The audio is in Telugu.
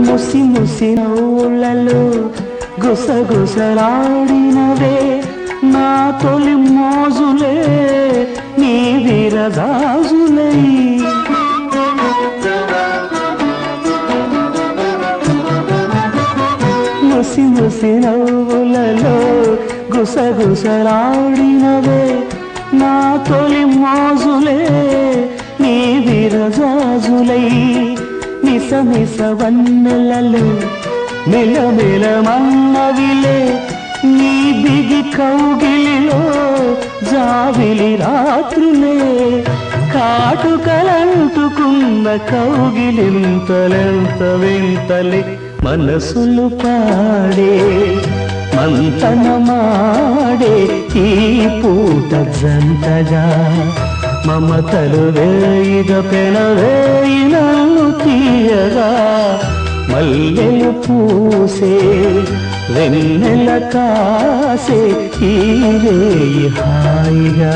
ముసి ముసి నవ్వులలో గుసగుసలాడినవే నా తొలి మోజులే నీ విరజాజులై ముసి ముసి నవ్వులలో గుసగుసలాడినవే నా తొలి మోజులే నీ విరజాజులై మిస మిస వన్నెలలో మెలమెల మన్నవిలే నీ బిగి కౌగిలిలో జావిలి రాత్రులే కాటుకలంటుకున్న కౌగిలింతలెంత వింతలే మనసులు పాడే మంతనమాడే ఈ పూట జంటగా మమతలు వేయిగ పెనవేయి నన్ను తీయగా మల్లెలు పూసే వెన్నెల కాసే ఈ రేయి హాయిగా